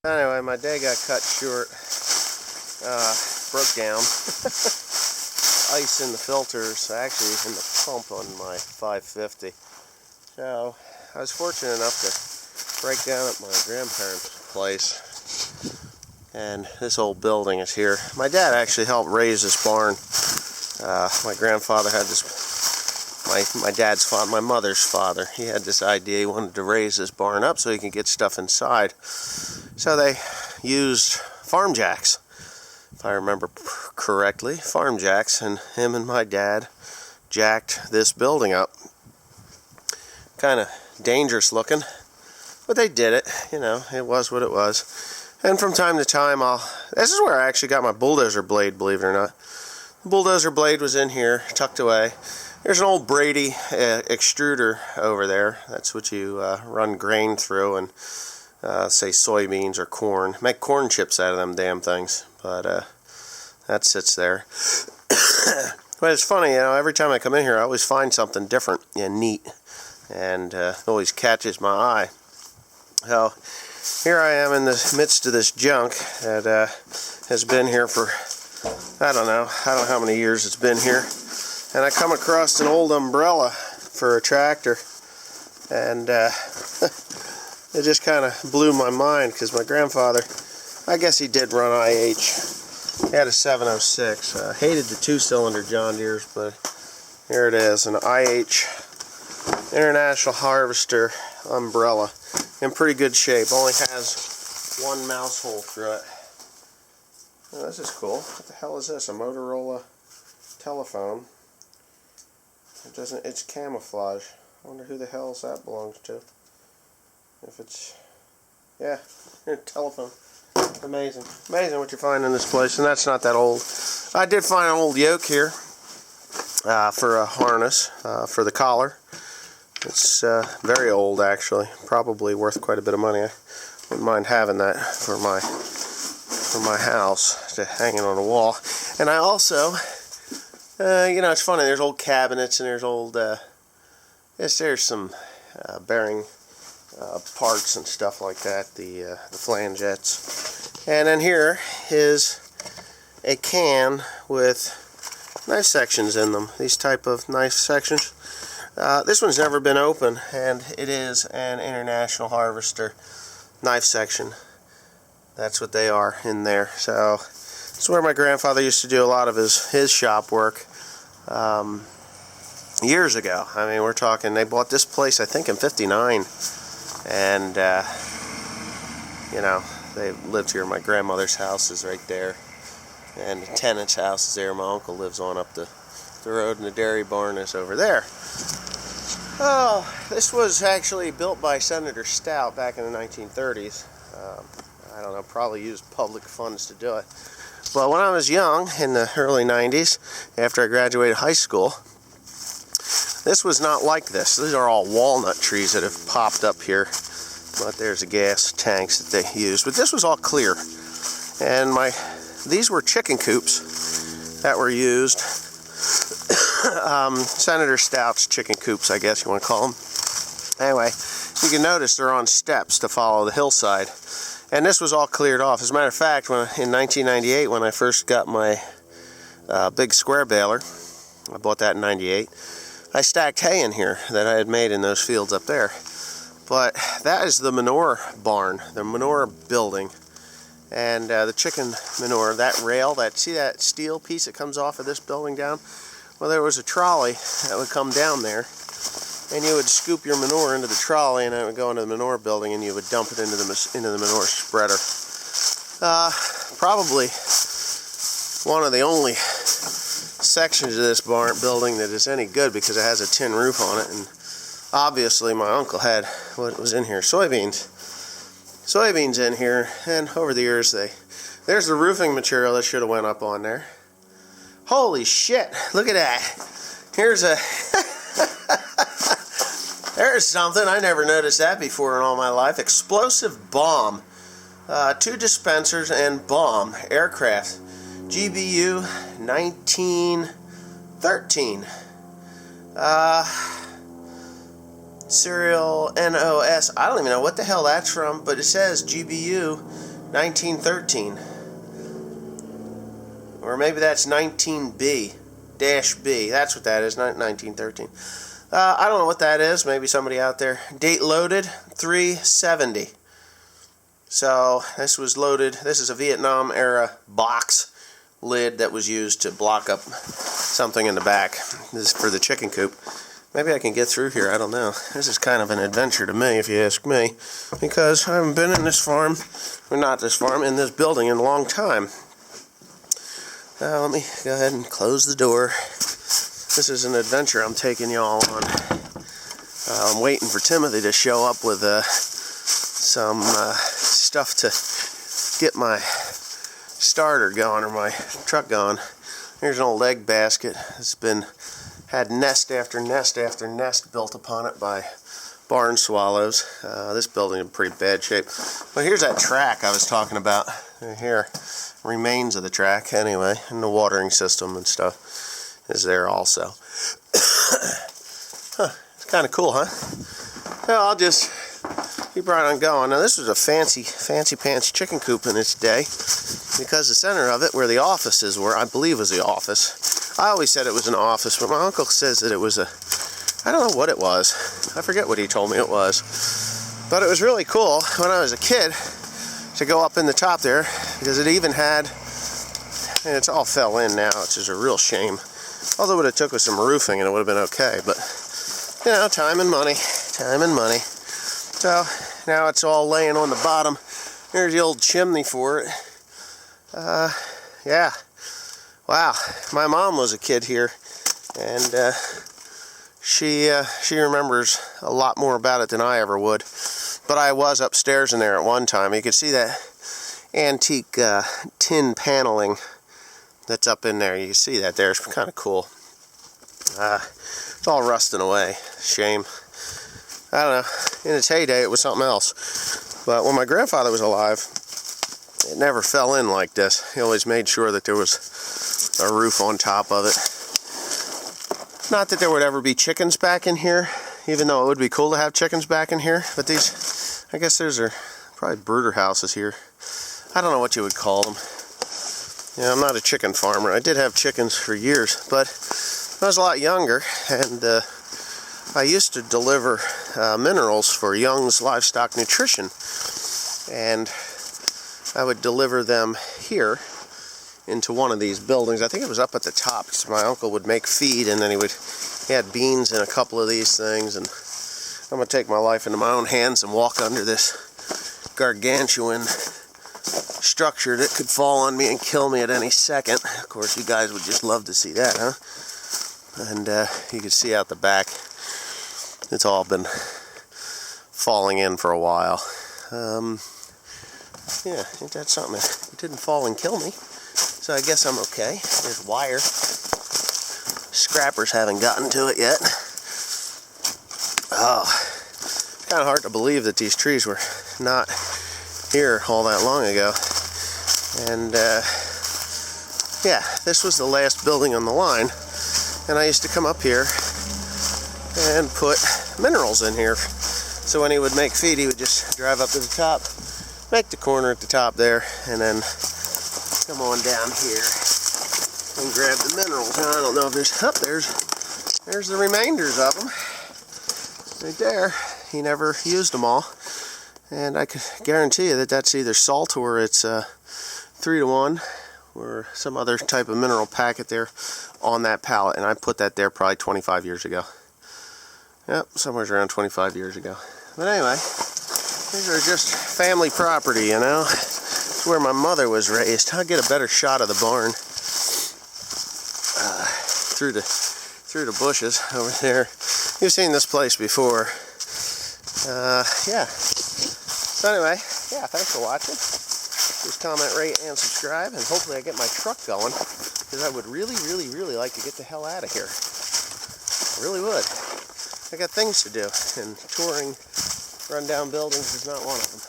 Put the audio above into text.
Anyway, my day got cut short. Broke down. Ice in the filters, actually in the pump on my 550. So I was fortunate enough to break down at my grandparents' place. And this old building is here. My dad actually helped raise this barn. My grandfather had this, my dad's father, my mother's father, he had this idea. He wanted to raise this barn up so he could get stuff inside. So they used farm jacks, if I remember correctly, farm jacks, and him and my dad jacked this building up. Kind of dangerous looking, but they did it. You know, it was what it was. And from time to time, this is where I actually got my bulldozer blade, believe it or not. The bulldozer blade was in here, tucked away. There's an old Brady extruder over there. That's what you run grain through and say soybeans or corn. Make corn chips out of them damn things. But that sits there. But it's funny, you know, every time I come in here, I always find something different and neat. And it always catches my eye. So here I am in the midst of this junk that has been here for, I don't know how many years it's been here. And I come across an old umbrella for a tractor, and it just kind of blew my mind, because my grandfather, I guess he did run IH. He had a 706. Hated the two-cylinder John Deere's, but here it is, an IH International Harvester umbrella. In pretty good shape. Only has one mouse hole through it. Oh, this is cool. What the hell is this? A Motorola telephone. It's camouflage. I wonder who the hell that belongs to. If it's, yeah, telephone. Amazing. Amazing what you find in this place. And that's not that old. I did find an old yoke here for a harness for the collar. It's very old, actually. Probably worth quite a bit of money. I wouldn't mind having that for my house, to hang it on the wall. And I also, you know, it's funny. There's old cabinets and there's old, yes, there's some bearing parts and stuff like that. The flangettes. And then here is a can with knife sections in them. These type of knife sections. This one's never been open, and it is an International Harvester knife section. That's what they are in there. So this is where my grandfather used to do a lot of his shop work years ago. I mean, we're talking, they bought this place, I think, in '59, and you know, they lived here. My grandmother's house is right there, and the tenant's house is there. My uncle lives on up the road, and the dairy barn is over there. Oh, this was actually built by Senator Stout back in the 1930s. I don't know, probably used public funds to do it. But when I was young, in the early 90s, after I graduated high school, this was not like this. These are all walnut trees that have popped up here. But there's the gas tanks that they used. But this was all clear. And these were chicken coops that were used. Senator Stout's chicken coops, I guess you want to call them. Anyway, you can notice they're on steps to follow the hillside. And this was all cleared off. As a matter of fact, in 1998, when I first got my big square baler, I bought that in '98, I stacked hay in here that I had made in those fields up there. But that is the manure barn, the manure building. And the chicken manure, that rail, see that steel piece that comes off of this building down? Well, there was a trolley that would come down there, and you would scoop your manure into the trolley, and it would go into the manure building, and you would dump it into the manure spreader. Probably one of the only sections of this barn building that is any good, because it has a tin roof on it, and obviously my uncle had what was in here, soybeans in here, and over the years there's the roofing material that should have went up on there. Holy shit, look at that. Here's there's something. I never noticed that before in all my life. Explosive bomb. 2 dispensers and bomb. Aircraft. GBU 1913. Serial NOS. I don't even know what the hell that's from, but it says GBU 1913. Or maybe that's 19B. Dash B. That's what that is, not 1913. I don't know what that is. Maybe somebody out there. Date loaded, 370. So this was loaded. This is a Vietnam era box lid that was used to block up something in the back. This is for the chicken coop. Maybe I can get through here. I don't know. This is kind of an adventure to me, if you ask me, because I haven't been in this farm, or not this farm, in this building in a long time. Let me go ahead and close the door. This is an adventure I'm taking y'all on. I'm waiting for Timothy to show up with some stuff to get my starter going, or my truck going. Here's an old egg basket. It's had nest after nest after nest built upon it by barn swallows. This building is in pretty bad shape. But here's that track I was talking about. Here, remains of the track anyway, and the watering system and stuff is there also. It's kind of cool, huh? Well, I'll just keep right on going. Now, this was a fancy pants chicken coop in its day, because the center of it, where the offices were, I believe was the office. I always said it was an office, but my uncle says that it was I don't know what it was. I forget what he told me it was. But it was really cool when I was a kid to go up in the top there, because it even had, and it's all fell in now, which is a real shame. Although it would have took with some roofing and it would have been okay, but you know, time and money. So now it's all laying on the bottom. There's the old chimney for it. Yeah. Wow. My mom was a kid here, and she remembers a lot more about it than I ever would. But I was upstairs in there at one time. You could see that antique tin paneling that's up in there. You can see that there. It's kind of cool. It's all rusting away. Shame. I don't know. In its heyday, it was something else. But when my grandfather was alive, it never fell in like this. He always made sure that there was a roof on top of it. Not that there would ever be chickens back in here, even though it would be cool to have chickens back in here. But these, I guess those are probably brooder houses here. I don't know what you would call them. Yeah, I'm not a chicken farmer. I did have chickens for years, but I was a lot younger, and I used to deliver minerals for Young's Livestock Nutrition, and I would deliver them here into one of these buildings. I think it was up at the top, because my uncle would make feed, and then he had beans in a couple of these things, and I'm going to take my life into my own hands and walk under this gargantuan structure that could fall on me and kill me at any second. Of course, you guys would just love to see that, huh? And you can see out the back, it's all been falling in for a while. Yeah, ain't that something? It didn't fall and kill me, so I guess I'm okay. There's wire. Scrappers haven't gotten to it yet. Oh, kind of hard to believe that these trees were not here all that long ago. And yeah, this was the last building on the line, and I used to come up here and put minerals in here. So when he would make feed, he would just drive up to the top, make the corner at the top there, and then come on down here and grab the minerals. Now, I don't know if there's there's the remainders of them right there. He never used them all, and I could guarantee you that that's either salt or it's 3-to-1 or some other type of mineral packet there on that pallet, and I put that there probably 25 years ago. Yep, somewhere around 25 years ago. But anyway, these are just family property, you know. It's where my mother was raised. I'll get a better shot of the barn through the bushes over there. You've seen this place before. Yeah. So anyway, yeah, thanks for watching. Please comment, rate, and subscribe, and hopefully I get my truck going, because I would really, really, really like to get the hell out of here. I really would. I got things to do, and touring rundown buildings is not one of them.